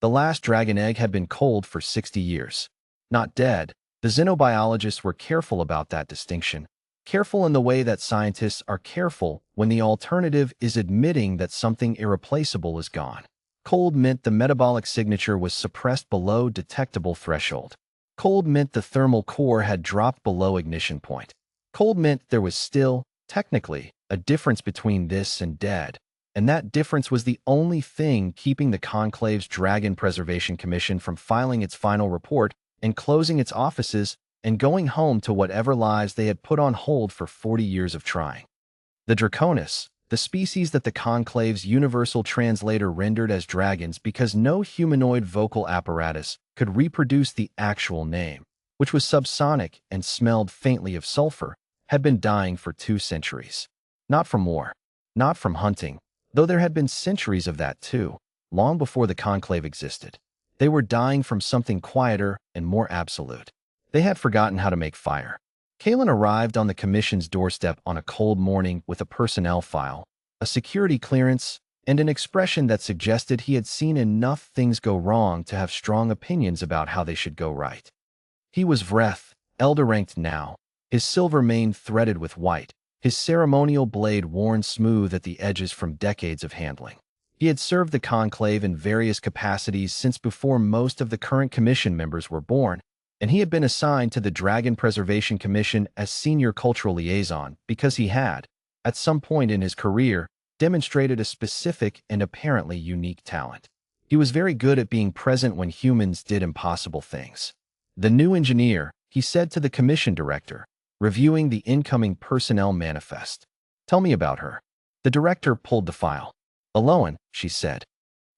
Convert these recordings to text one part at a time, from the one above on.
The last dragon egg had been cold for 60 years. Not dead. The xenobiologists were careful about that distinction. Careful in the way that scientists are careful when the alternative is admitting that something irreplaceable is gone. Cold meant the metabolic signature was suppressed below detectable threshold. Cold meant the thermal core had dropped below ignition point. Cold meant there was still, technically, a difference between this and dead. And that difference was the only thing keeping the Conclave's Dragon Preservation Commission from filing its final report and closing its offices and going home to whatever lives they had put on hold for 40 years of trying. The Draconis, the species that the Conclave's universal translator rendered as dragons because no humanoid vocal apparatus could reproduce the actual name, which was subsonic and smelled faintly of sulfur, had been dying for 2 centuries. Not from war, not from hunting, though there had been centuries of that too, long before the Conclave existed. They were dying from something quieter and more absolute. They had forgotten how to make fire. Kalen arrived on the commission's doorstep on a cold morning with a personnel file, a security clearance, and an expression that suggested he had seen enough things go wrong to have strong opinions about how they should go right. He was Vreth, elder-ranked now, his silver mane threaded with white, his ceremonial blade worn smooth at the edges from decades of handling. He had served the Conclave in various capacities since before most of the current commission members were born, and he had been assigned to the Dragon Preservation Commission as senior cultural liaison because he had, at some point in his career, demonstrated a specific and apparently unique talent. He was very good at being present when humans did impossible things. The new engineer, he said to the commission director, reviewing the incoming personnel manifest. Tell me about her. The director pulled the file. Aloan, she said.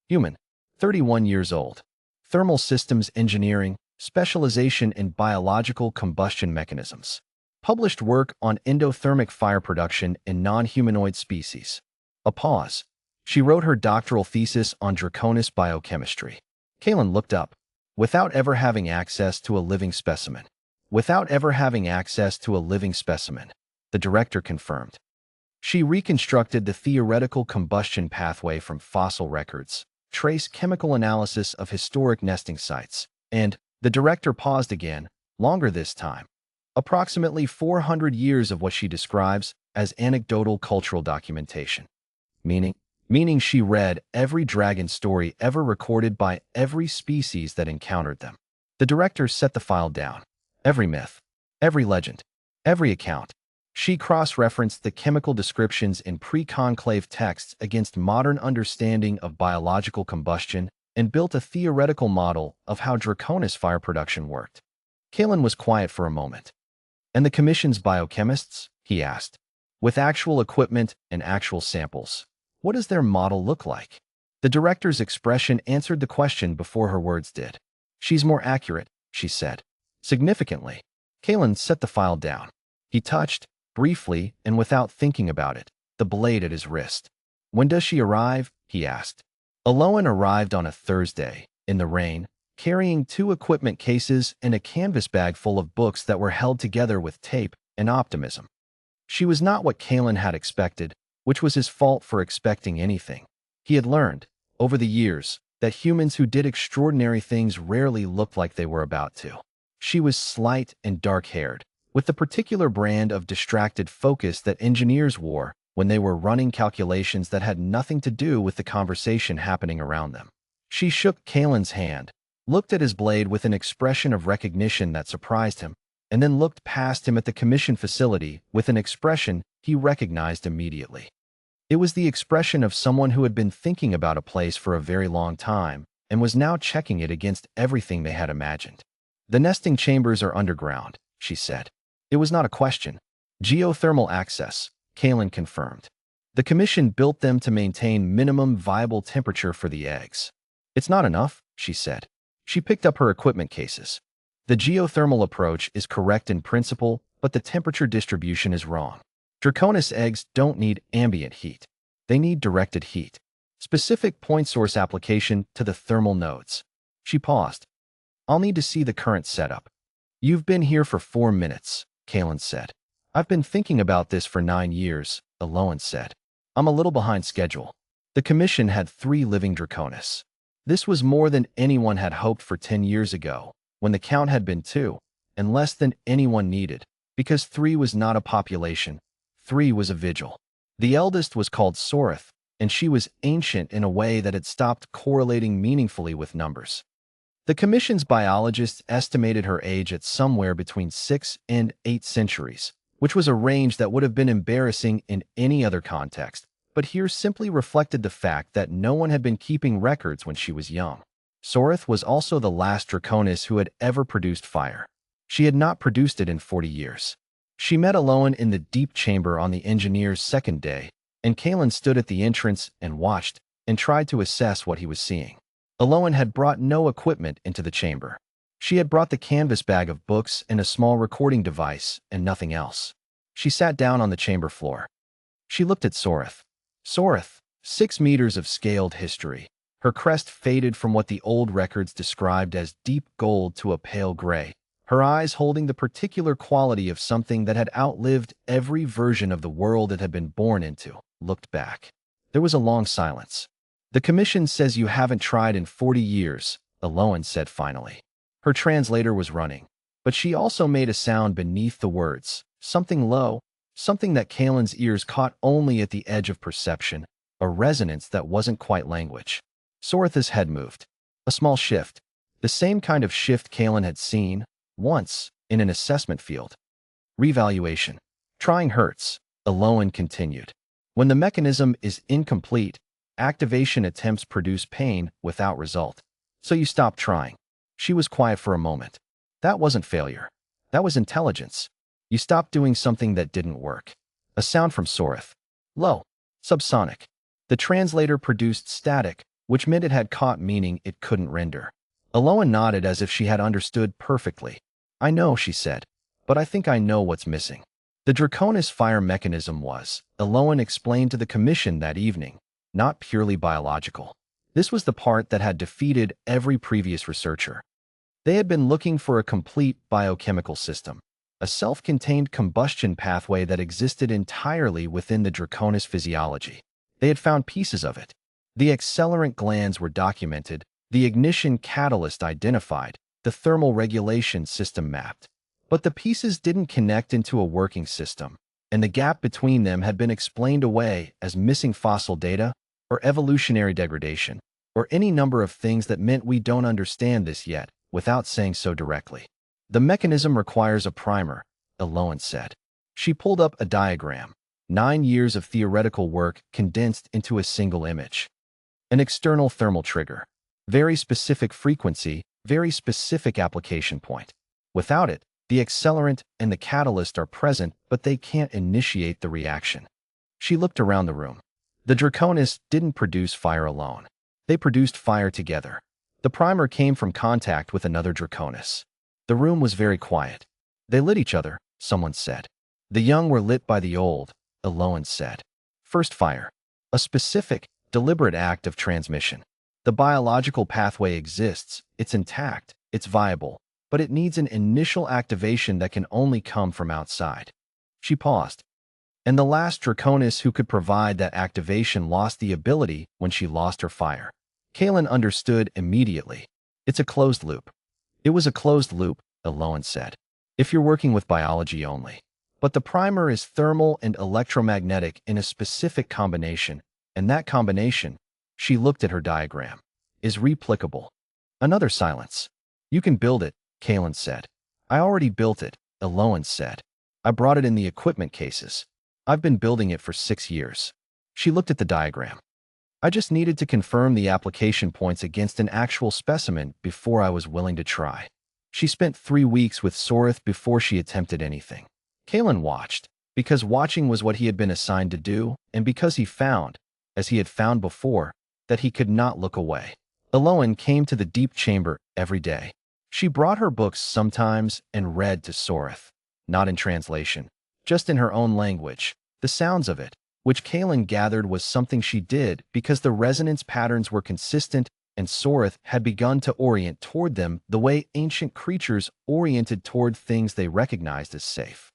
Human, 31 years old. Thermal systems engineering, specialization in biological combustion mechanisms. Published work on endothermic fire production in non-humanoid species. A pause. She wrote her doctoral thesis on Draconis biochemistry. Kalen looked up. Without ever having access to a living specimen. Without ever having access to a living specimen, the director confirmed. She reconstructed the theoretical combustion pathway from fossil records, traced chemical analysis of historic nesting sites, and the director paused again, longer this time. Approximately 400 years of what she describes as anecdotal cultural documentation. Meaning she read every dragon story ever recorded by every species that encountered them. The director set the file down. Every myth, every legend, every account. She cross-referenced the chemical descriptions in pre-conclave texts against modern understanding of biological combustion and built a theoretical model of how Draconis fire production worked. Kalen was quiet for a moment. And the commission's biochemists? He asked. With actual equipment and actual samples, what does their model look like? The director's expression answered the question before her words did. She's more accurate, she said. Significantly. Kalen set the file down. He touched, briefly and without thinking about it, the blade at his wrist. When does she arrive? He asked. Aloan arrived on a Thursday, in the rain, carrying 2 equipment cases and a canvas bag full of books that were held together with tape and optimism. She was not what Kalen had expected, which was his fault for expecting anything. He had learned, over the years, that humans who did extraordinary things rarely looked like they were about to. She was slight and dark-haired, with the particular brand of distracted focus that engineers wore when they were running calculations that had nothing to do with the conversation happening around them. She shook Kalen's hand, looked at his blade with an expression of recognition that surprised him, and then looked past him at the commission facility with an expression he recognized immediately. It was the expression of someone who had been thinking about a place for a very long time and was now checking it against everything they had imagined. The nesting chambers are underground, she said. It was not a question. Geothermal access, Kalen confirmed. The commission built them to maintain minimum viable temperature for the eggs. It's not enough, she said. She picked up her equipment cases. The geothermal approach is correct in principle, but the temperature distribution is wrong. Draconis eggs don't need ambient heat. They need directed heat. Specific point source application to the thermal nodes. She paused. I'll need to see the current setup. You've been here for 4 minutes, Kalen said. I've been thinking about this for 9 years, Aloan said. I'm a little behind schedule. The commission had 3 living Draconis. This was more than anyone had hoped for 10 years ago, when the count had been 2, and less than anyone needed, because 3 was not a population, 3 was a vigil. The eldest was called Sorith, and she was ancient in a way that had stopped correlating meaningfully with numbers. The Commission's biologists estimated her age at somewhere between 6 and 8 centuries, which was a range that would have been embarrassing in any other context, but here simply reflected the fact that no one had been keeping records when she was young. Sorith was also the last Draconis who had ever produced fire. She had not produced it in 40 years. She met Aloan in the deep chamber on the engineer's second day, and Kalen stood at the entrance and watched, and tried to assess what he was seeing. Aloan had brought no equipment into the chamber. She had brought the canvas bag of books and a small recording device, and nothing else. She sat down on the chamber floor. She looked at Sorith. Sorith, 6 meters of scaled history. Her crest faded from what the old records described as deep gold to a pale gray, her eyes holding the particular quality of something that had outlived every version of the world it had been born into, looked back. There was a long silence. "The Commission says you haven't tried in 40 years, Aloan said finally. Her translator was running, but she also made a sound beneath the words, something low, something that Kalen's ears caught only at the edge of perception, a resonance that wasn't quite language. Sorith's head moved. A small shift. The same kind of shift Kalen had seen, once, in an assessment field. Revaluation. Trying hurts, Aloan continued. When the mechanism is incomplete, activation attempts produce pain without result. So you stop trying. She was quiet for a moment. That wasn't failure. That was intelligence. You stopped doing something that didn't work. A sound from Sorith. Low. Subsonic. The translator produced static, which meant it had caught meaning it couldn't render. Aloan nodded as if she had understood perfectly. I know, she said, but I think I know what's missing. The Draconis fire mechanism was, Aloan explained to the Commission that evening, not purely biological. This was the part that had defeated every previous researcher. They had been looking for a complete biochemical system, a self-contained combustion pathway that existed entirely within the Draconis physiology. They had found pieces of it. The accelerant glands were documented, the ignition catalyst identified, the thermal regulation system mapped. But the pieces didn't connect into a working system, and the gap between them had been explained away as missing fossil data, or evolutionary degradation, or any number of things that meant we don't understand this yet, without saying so directly. The mechanism requires a primer, Aloan said. She pulled up a diagram, 9 years of theoretical work condensed into a single image. An external thermal trigger. Very specific frequency, very specific application point. Without it, the accelerant and the catalyst are present, but they can't initiate the reaction. She looked around the room. The Draconis didn't produce fire alone. They produced fire together. The primer came from contact with another Draconis. The room was very quiet. They lit each other, someone said. The young were lit by the old, Aloan said. First fire. A specific, deliberate act of transmission. The biological pathway exists, it's intact, it's viable, but it needs an initial activation that can only come from outside. She paused. And the last Draconis who could provide that activation lost the ability when she lost her fire. Kalen understood immediately. It's a closed loop. It was a closed loop, Aloan said, if you're working with biology only. But the primer is thermal and electromagnetic in a specific combination, and that combination, she looked at her diagram, is replicable. Another silence. You can build it, Kalen said. I already built it, Aloan said. I brought it in the equipment cases. I've been building it for 6 years. She looked at the diagram. I just needed to confirm the application points against an actual specimen before I was willing to try. She spent 3 weeks with Sorith before she attempted anything. Kalen watched, because watching was what he had been assigned to do, and because he found, as he had found before, that he could not look away. Aloan came to the deep chamber every day. She brought her books sometimes and read to Sorith, not in translation, just in her own language. The sounds of it, which Kalen gathered was something she did because the resonance patterns were consistent and Sorith had begun to orient toward them the way ancient creatures oriented toward things they recognized as safe.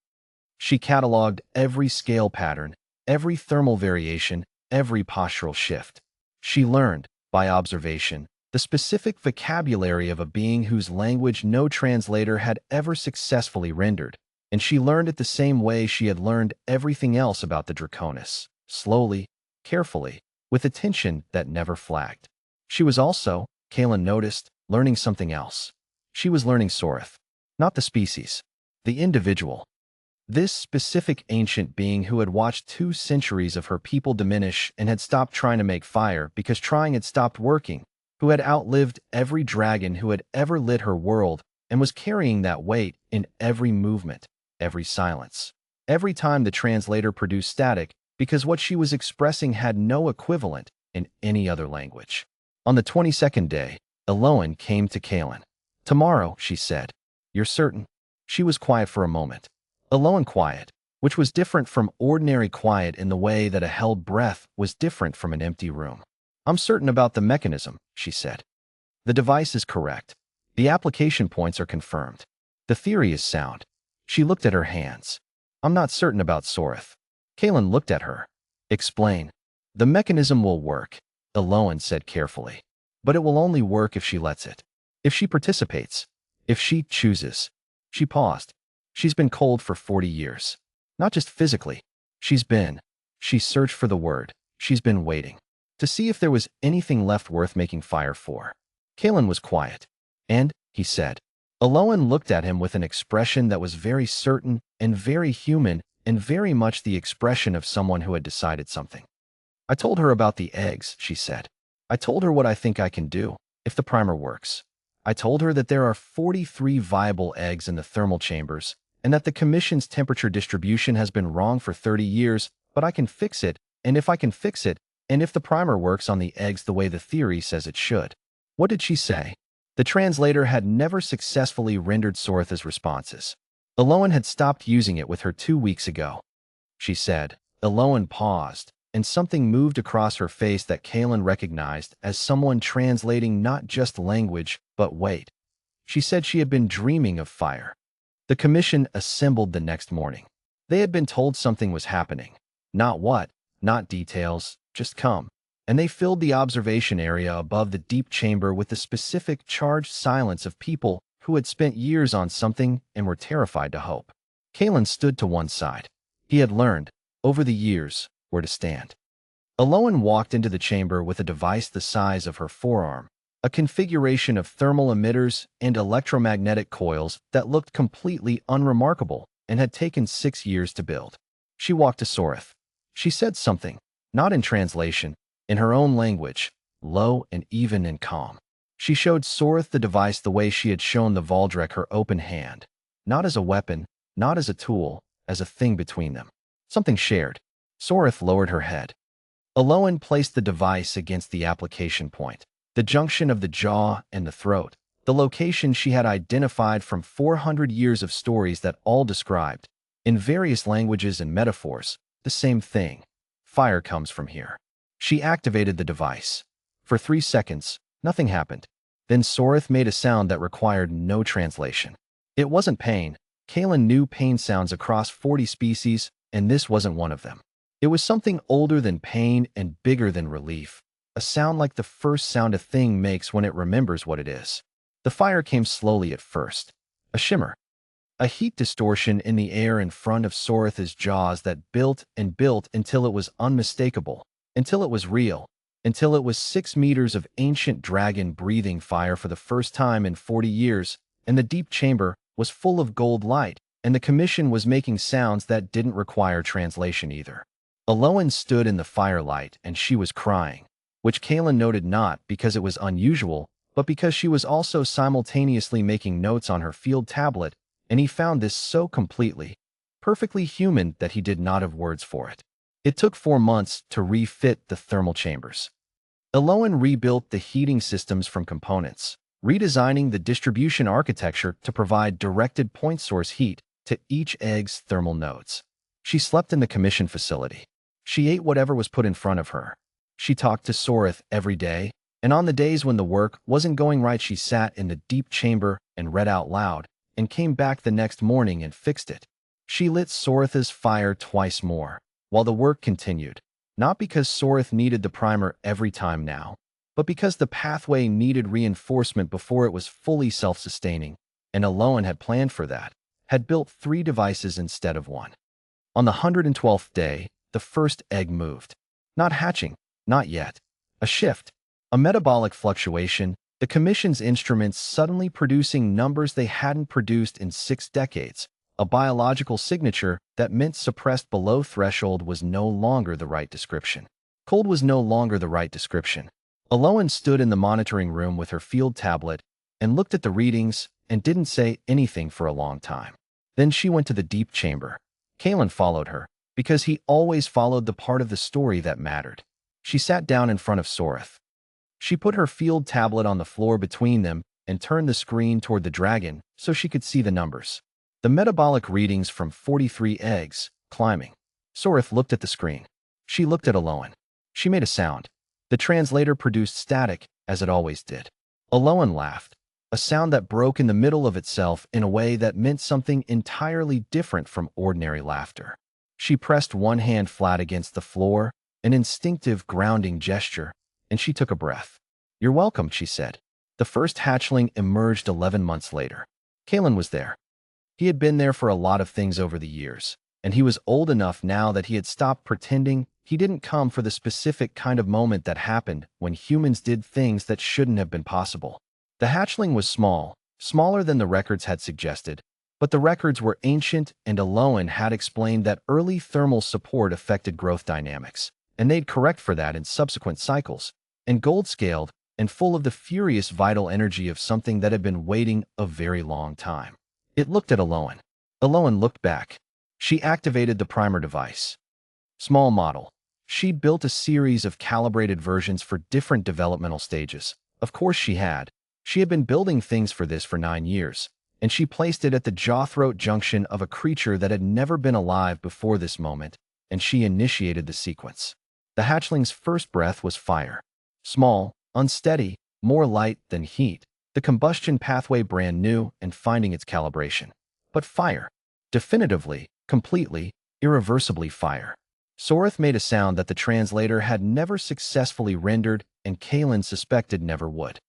She cataloged every scale pattern, every thermal variation, every postural shift. She learned, by observation, the specific vocabulary of a being whose language no translator had ever successfully rendered, and she learned it the same way she had learned everything else about the Draconis, slowly, carefully, with attention that never flagged. She was also, Kalen noticed, learning something else. She was learning Sorith, not the species, the individual. This specific ancient being who had watched 2 centuries of her people diminish and had stopped trying to make fire because trying had stopped working, who had outlived every dragon who had ever lit her world and was carrying that weight in every movement, every silence, every time the translator produced static, because what she was expressing had no equivalent in any other language. On the 22nd day, Eloan came to Kalen. "Tomorrow," she said. "You're certain?" She was quiet for a moment. Eloan quiet, which was different from ordinary quiet in the way that a held breath was different from an empty room. "I'm certain about the mechanism," she said. "The device is correct. The application points are confirmed. The theory is sound." She looked at her hands. "I'm not certain about Sorith." Kalen looked at her. "Explain." "The mechanism will work," Eloan said carefully. "But it will only work if she lets it. If she participates. If she chooses." She paused. "She's been cold for 40 years. Not just physically. She searched for the word. She's been waiting. To see if there was anything left worth making fire for." Kalen was quiet. "And," he said. Eloan looked at him with an expression that was very certain and very human and very much the expression of someone who had decided something. "I told her about the eggs," she said. "I told her what I think I can do, if the primer works. I told her that there are 43 viable eggs in the thermal chambers, and that the Commission's temperature distribution has been wrong for 30 years, but I can fix it, and if I can fix it, and if the primer works on the eggs the way the theory says it should." What did she say? The translator had never successfully rendered Sorith's responses. Eloan had stopped using it with her 2 weeks ago. She said. Eloan paused, and something moved across her face that Kalen recognized as someone translating not just language, but weight. She said she had been dreaming of fire. The Commission assembled the next morning. They had been told something was happening. Not what, not details, just come. And they filled the observation area above the deep chamber with the specific charged silence of people who had spent years on something and were terrified to hope. Kalen stood to one side. He had learned, over the years, where to stand. Eloan walked into the chamber with a device the size of her forearm, a configuration of thermal emitters and electromagnetic coils that looked completely unremarkable and had taken 6 years to build. She walked to Sorith. She said something, not in translation, in her own language, low and even and calm. She showed Sorith the device the way she had shown the Valdrek her open hand, not as a weapon, not as a tool, as a thing between them. Something shared. Sorith lowered her head. Eloan placed the device against the application point, the junction of the jaw and the throat, the location she had identified from 400 years of stories that all described, in various languages and metaphors, the same thing. Fire comes from here. She activated the device. For 3 seconds, nothing happened. Then Sorith made a sound that required no translation. It wasn't pain. Kalen knew pain sounds across 40 species, and this wasn't one of them. It was something older than pain and bigger than relief. A sound like the first sound a thing makes when it remembers what it is. The fire came slowly at first. A shimmer. A heat distortion in the air in front of Sorith's jaws that built and built until it was unmistakable, until it was real, until it was 6 meters of ancient dragon breathing fire for the first time in 40 years, and the deep chamber was full of gold light, and the Commission was making sounds that didn't require translation either. Eloan stood in the firelight, and she was crying, which Kalen noted not because it was unusual, but because she was also simultaneously making notes on her field tablet, and he found this so completely, perfectly human that he did not have words for it. It took 4 months to refit the thermal chambers. Eloan rebuilt the heating systems from components, redesigning the distribution architecture to provide directed point source heat to each egg's thermal nodes. She slept in the Commission facility. She ate whatever was put in front of her. She talked to Sorith every day, and on the days when the work wasn't going right, she sat in the deep chamber and read out loud, and came back the next morning and fixed it. She lit Sorith's fire twice more, while the work continued, not because Sorith needed the primer every time now, but because the pathway needed reinforcement before it was fully self-sustaining, and Aloan had planned for that, had built 3 devices instead of 1. On the 112th day, the first egg moved. Not hatching, not yet. A shift, a metabolic fluctuation, the Commission's instruments suddenly producing numbers they hadn't produced in 6 decades, a biological signature that meant suppressed below threshold was no longer the right description. Cold was no longer the right description. Aloan stood in the monitoring room with her field tablet and looked at the readings and didn't say anything for a long time. Then she went to the deep chamber. Kalen followed her, because he always followed the part of the story that mattered. She sat down in front of Soreth. She put her field tablet on the floor between them and turned the screen toward the dragon so she could see the numbers. The metabolic readings from 43 eggs, climbing. Soreth looked at the screen. She looked at Aloan. She made a sound. The translator produced static, as it always did. Aloan laughed, a sound that broke in the middle of itself in a way that meant something entirely different from ordinary laughter. She pressed one hand flat against the floor, an instinctive grounding gesture, and she took a breath. "You're welcome," she said. The first hatchling emerged 11 months later. Kalen was there. He had been there for a lot of things over the years, and he was old enough now that he had stopped pretending he didn't come for the specific kind of moment that happened when humans did things that shouldn't have been possible. The hatchling was small, smaller than the records had suggested, but the records were ancient and Aloan had explained that early thermal support affected growth dynamics, and they'd correct for that in subsequent cycles, and gold-scaled and full of the furious vital energy of something that had been waiting a very long time. It looked at Aloan. Aloan looked back. She activated the primer device. Small model. She'd built a series of calibrated versions for different developmental stages. Of course she had. She had been building things for this for 9 years, and she placed it at the jaw-throat junction of a creature that had never been alive before this moment, and she initiated the sequence. The hatchling's first breath was fire. Small, unsteady, more light than heat. The combustion pathway brand new and finding its calibration. But fire. Definitively, completely, irreversibly fire. Soreth made a sound that the translator had never successfully rendered and Kalen suspected never would.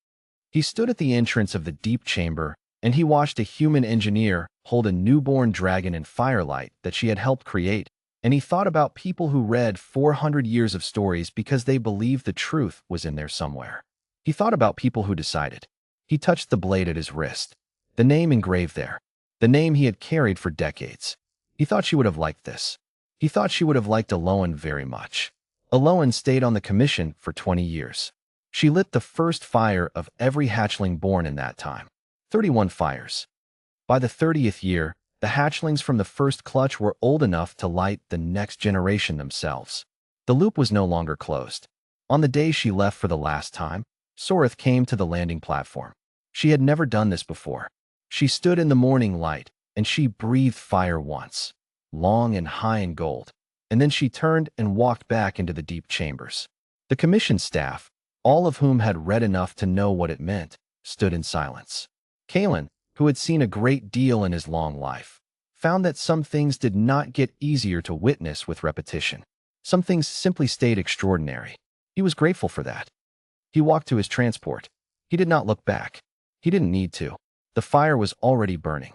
He stood at the entrance of the deep chamber, and he watched a human engineer hold a newborn dragon in firelight that she had helped create, and he thought about people who read 400 years of stories because they believed the truth was in there somewhere. He thought about people who decided. He touched the blade at his wrist. The name engraved there. The name he had carried for decades. He thought she would have liked this. He thought she would have liked Aloan very much. Aloan stayed on the commission for 20 years. She lit the first fire of every hatchling born in that time. 31 fires. By the 30th year, the hatchlings from the first clutch were old enough to light the next generation themselves. The loop was no longer closed. On the day she left for the last time, Soreth came to the landing platform. She had never done this before. She stood in the morning light, and she breathed fire once, long and high in gold, and then she turned and walked back into the deep chambers. The commission staff, all of whom had read enough to know what it meant, stood in silence. Kalen, who had seen a great deal in his long life, found that some things did not get easier to witness with repetition. Some things simply stayed extraordinary. He was grateful for that. He walked to his transport. He did not look back. He didn't need to. The fire was already burning.